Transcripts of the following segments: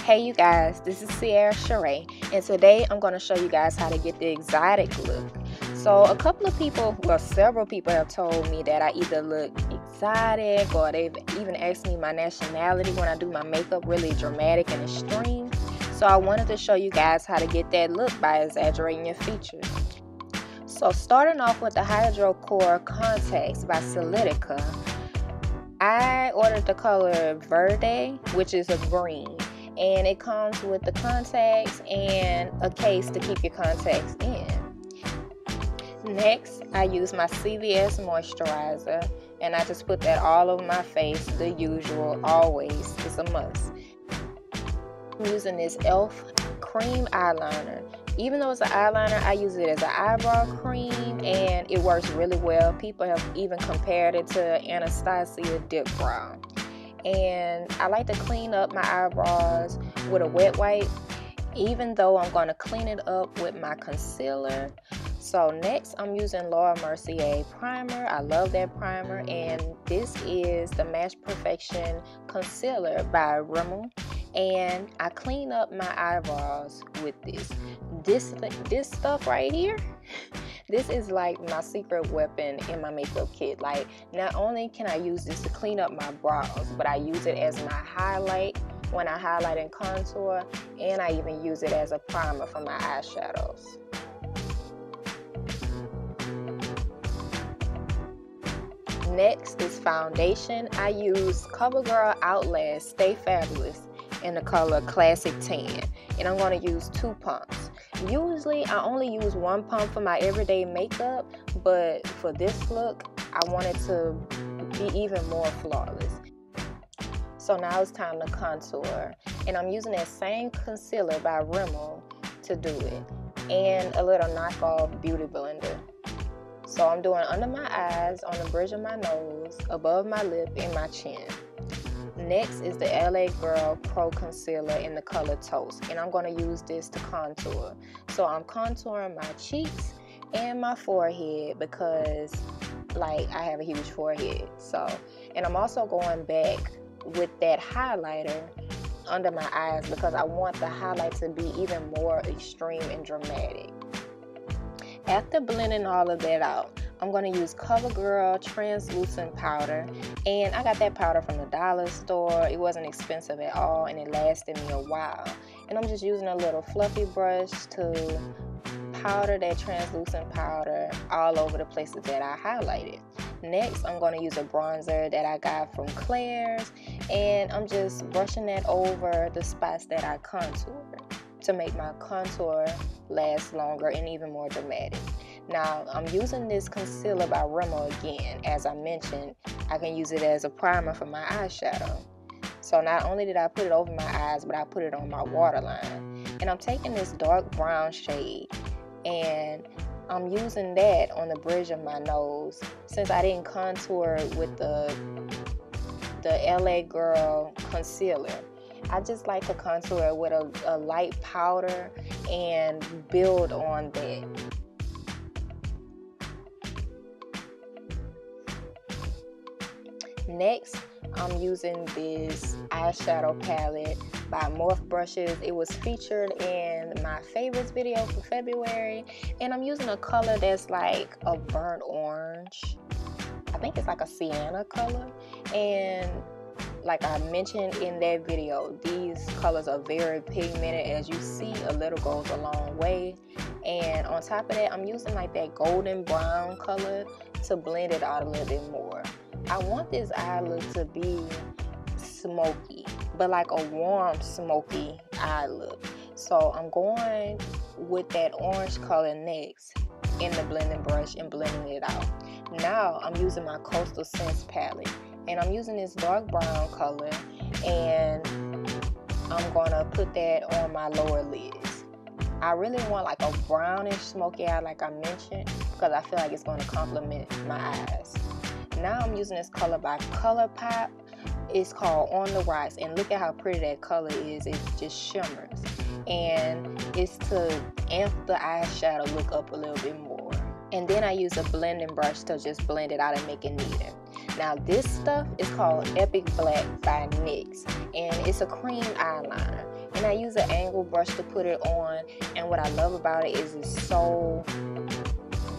Hey you guys, this is Sheree, and today I'm going to show you guys how to get the exotic look. So a couple of people, well several people have told me that I either look exotic or they've even asked me my nationality when I do my makeup really dramatic and extreme. So I wanted to show you guys how to get that look by exaggerating your features. So starting off with the Hydro Core Contacts by Solitica, I ordered the color Verde, which is a green. And it comes with the contacts and a case to keep your contacts in. Next, I use my CVS Moisturizer, and I just put that all over my face, the usual, always, it's a must. I'm using this e.l.f. cream eyeliner. Even though it's an eyeliner, I use it as an eyebrow cream, and it works really well. People have even compared it to Anastasia Dip Brow. And I like to clean up my eyebrows with a wet wipe, even though I'm going to clean it up with my concealer. So next I'm using Mercier primer. I love that primer, and this is the Match Perfection concealer by Rimmel, and I clean up my eyebrows with this stuff right here. This is like my secret weapon in my makeup kit. Like, not only can I use this to clean up my brows, but I use it as my highlight when I highlight and contour, and I even use it as a primer for my eyeshadows. Next is foundation. I use Covergirl Outlast Stay Fabulous in the color Classic Tan, and I'm going to use 2 pumps. Usually I only use 1 pump for my everyday makeup, but for this look I want it to be even more flawless. So now it's time to contour, and I'm using that same concealer by Rimmel to do it, and a little knockoff beauty blender. So I'm doing under my eyes, on the bridge of my nose, above my lip, and my chin. Next is the LA Girl Pro Concealer in the color Toast, and I'm going to use this to contour. So I'm contouring my cheeks and my forehead because, like, I have a huge forehead. So, and I'm also going back with that highlighter under my eyes because I want the highlight to be even more extreme and dramatic. After blending all of that out, I'm going to use CoverGirl translucent powder, and I got that powder from the dollar store. It wasn't expensive at all, and it lasted me a while. And I'm just using a little fluffy brush to powder that translucent powder all over the places that I highlighted. Next, I'm going to use a bronzer that I got from Claire's, and I'm just brushing that over the spots that I contoured to make my contour last longer and even more dramatic. Now, I'm using this concealer by Rimmel again. As I mentioned, I can use it as a primer for my eyeshadow. So not only did I put it over my eyes, but I put it on my waterline. And I'm taking this dark brown shade, and I'm using that on the bridge of my nose. Since I didn't contour with the LA Girl concealer, I just like to contour with a light powder and build on that. Next, I'm using this eyeshadow palette by Morph Brushes. It was featured in my favorites video for February, and I'm using a color that's like a burnt orange. I think it's like a sienna color, and like I mentioned in that video, these colors are very pigmented. As you see, a little goes a long way. And on top of that, I'm using like that golden brown color to blend it out a little bit more. I want this eye look to be smoky, but like a warm smoky eye look. So I'm going with that orange color next in the blending brush and blending it out. Now I'm using my Coastal Scents palette, and I'm using this dark brown color, and I'm gonna put that on my lower lids. I really want like a brownish smoky eye like I mentioned, because I feel like it's gonna complement my eyes. Now I'm using this color by ColourPop. It's called On the Rocks, and look at how pretty that color is. It just shimmers, and it's to amp the eyeshadow look up a little bit more. And then I use a blending brush to just blend it out and make it neater. Now this stuff is called Epic Black by NYX, and it's a cream eyeliner. And and I use an angle brush to put it on. And what I love about it is it's so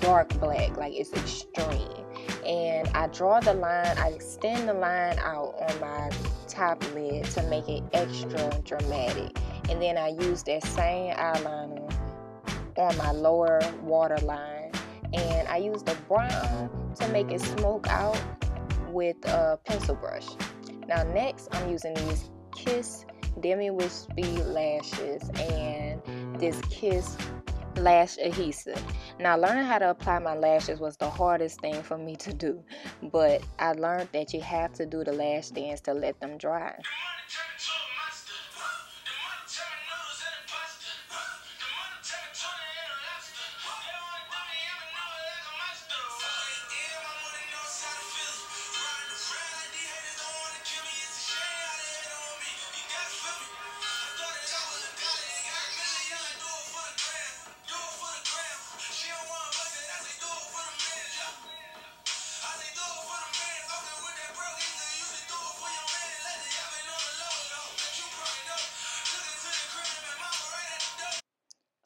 dark black, like it's extreme. And I draw the line, I extend the line out on my top lid to make it extra dramatic. And then I use that same eyeliner on my lower waterline, and I use the brown to make it smoke out with a pencil brush. Now next, I'm using these Kiss Demi Wispy lashes and this Kiss lash adhesive. Now learning how to apply my lashes was the hardest thing for me to do, but I learned that you have to do the lash dance to let them dry.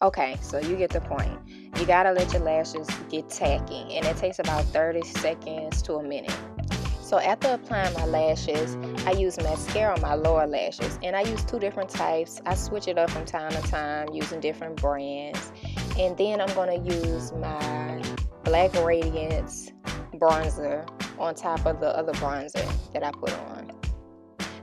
Okay, so you get the point. You gotta let your lashes get tacky, and it takes about 30 seconds to a minute. So after applying my lashes, I use mascara on my lower lashes, and I use 2 different types. I switch it up from time to time using different brands. And then I'm gonna use my Black Radiance bronzer on top of the other bronzer that I put on.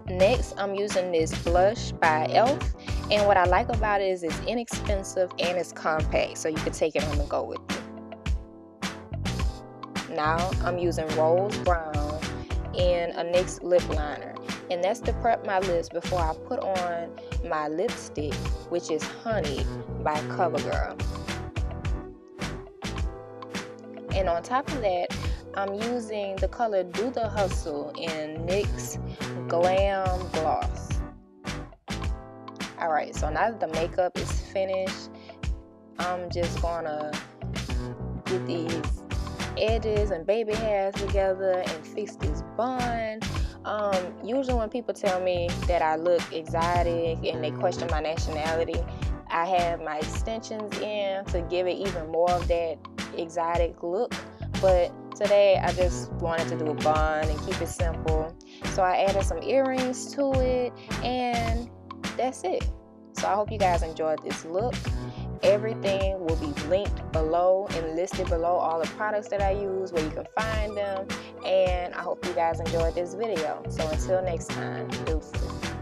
Next, I'm using this blush by e.l.f. And what I like about it is it's inexpensive and it's compact, so you can take it on the go with you. Now I'm using Rose Brown in a NYX lip liner, and that's to prep my lips before I put on my lipstick, which is Honey by Covergirl. And on top of that, I'm using the color Do the Hustle in NYX Glam Gloss. Alright, so now that the makeup is finished, I'm just gonna get these edges and baby hairs together and fix this bun. Usually when people tell me that I look exotic and they question my nationality, I have my extensions in to give it even more of that exotic look. But today I just wanted to do a bun and keep it simple. So I added some earrings to it, and that's it. So I hope you guys enjoyed this look. Everything will be linked below and listed below, all the products that I use, where you can find them. And I hope you guys enjoyed this video. So until next time, deuces.